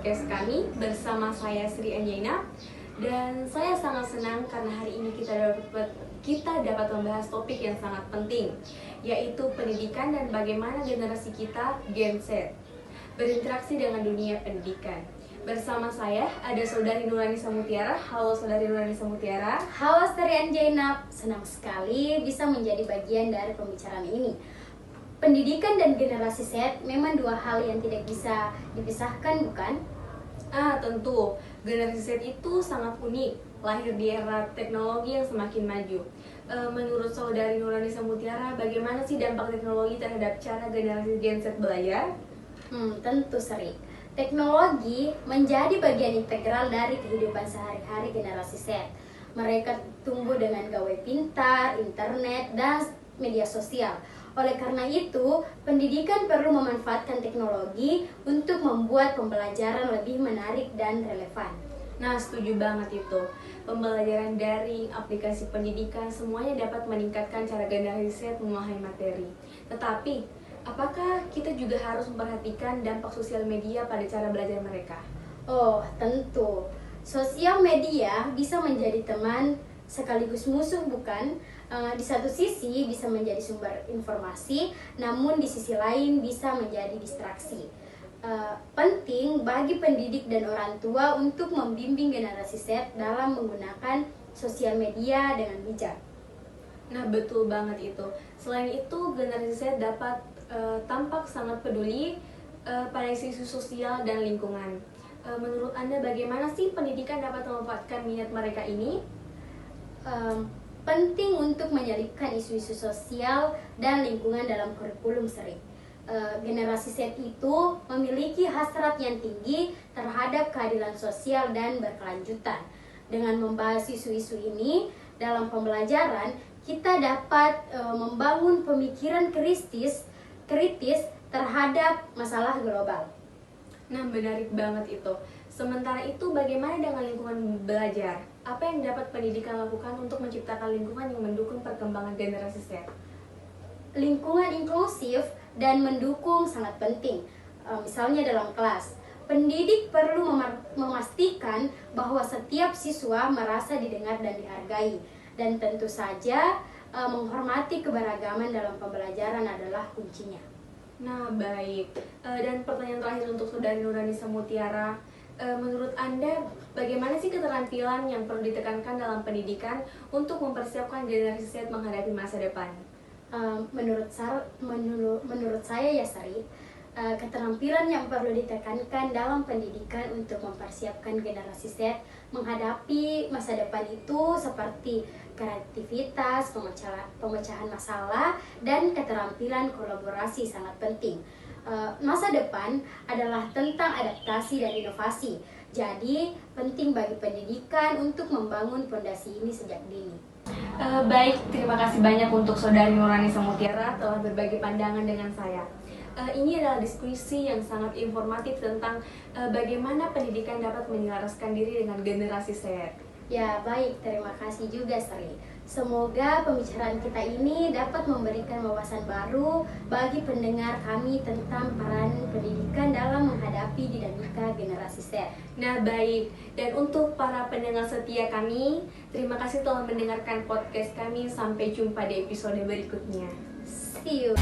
podcast kami bersama saya Sri Anjaina. Dan saya sangat senang karena hari ini kita dapat membahas topik yang sangat penting, yaitu pendidikan dan bagaimana generasi kita Gen Z berinteraksi dengan dunia pendidikan. Bersama saya ada Saudari Nurani Samutiara. Halo Saudari Nurani Samutiara. Halo Sri Anjaina, senang sekali bisa menjadi bagian dari pembicaraan ini. Pendidikan dan generasi Z memang dua hal yang tidak bisa dipisahkan, bukan? Tentu. Generasi Z itu sangat unik, lahir di era teknologi yang semakin maju. Menurut Saudari Nurani Samutiara, bagaimana sih dampak teknologi terhadap cara generasi Gen Z belajar? Tentu Sri. Teknologi menjadi bagian integral dari kehidupan sehari-hari generasi Z. Mereka tumbuh dengan gawai pintar, internet, dan media sosial. Oleh karena itu, pendidikan perlu memanfaatkan teknologi untuk membuat pembelajaran lebih menarik dan relevan. Nah, setuju banget itu. Pembelajaran daring, aplikasi pendidikan, semuanya dapat meningkatkan cara generasi Z memahami materi. Tetapi, apakah kita juga harus memperhatikan dampak sosial media pada cara belajar mereka? Oh, tentu. Sosial media bisa menjadi teman sekaligus musuh, bukan? Di satu sisi bisa menjadi sumber informasi, namun di sisi lain bisa menjadi distraksi. Penting bagi pendidik dan orang tua untuk membimbing generasi Z dalam menggunakan sosial media dengan bijak. Nah, betul banget itu. Selain itu, generasi Z dapat tampak sangat peduli pada isu sosial dan lingkungan. Menurut Anda, bagaimana sih pendidikan dapat memanfaatkan minat mereka ini? Penting untuk menyelipkan isu-isu sosial dan lingkungan dalam kurikulum Sri. Generasi Z itu memiliki hasrat yang tinggi terhadap keadilan sosial dan berkelanjutan. Dengan membahas isu-isu ini dalam pembelajaran, kita dapat membangun pemikiran kritis terhadap masalah global. Nah, menarik banget itu. Sementara itu, bagaimana dengan lingkungan belajar? Apa yang dapat pendidikan lakukan untuk menciptakan lingkungan yang mendukung perkembangan generasi Z? Lingkungan inklusif dan mendukung sangat penting. Misalnya dalam kelas, pendidik perlu memastikan bahwa setiap siswa merasa didengar dan dihargai. Dan tentu saja menghormati keberagaman dalam pembelajaran adalah kuncinya. Nah, baik. Dan pertanyaan terakhir untuk Saudari Nurani Samutiara. Menurut Anda, bagaimana sih keterampilan yang perlu ditekankan dalam pendidikan untuk mempersiapkan generasi Z menghadapi masa depan? Menurut saya ya Sari, keterampilan yang perlu ditekankan dalam pendidikan untuk mempersiapkan generasi Z menghadapi masa depan itu seperti kreativitas, pemecahan masalah, dan keterampilan kolaborasi sangat penting. Masa depan adalah tentang adaptasi dan inovasi. Jadi, penting bagi pendidikan untuk membangun fondasi ini sejak dini. Baik, terima kasih banyak untuk Saudari Nurani Samutiara telah berbagi pandangan dengan saya. Ini adalah diskusi yang sangat informatif tentang bagaimana pendidikan dapat menyelaraskan diri dengan generasi Z. Ya, baik. Terima kasih juga, Sri. Semoga pembicaraan kita ini dapat memberikan wawasan baru bagi pendengar kami tentang peran pendidikan dalam menghadapi dinamika generasi Z. Nah, baik. Dan untuk para pendengar setia kami, terima kasih telah mendengarkan podcast kami. Sampai jumpa di episode berikutnya. See you.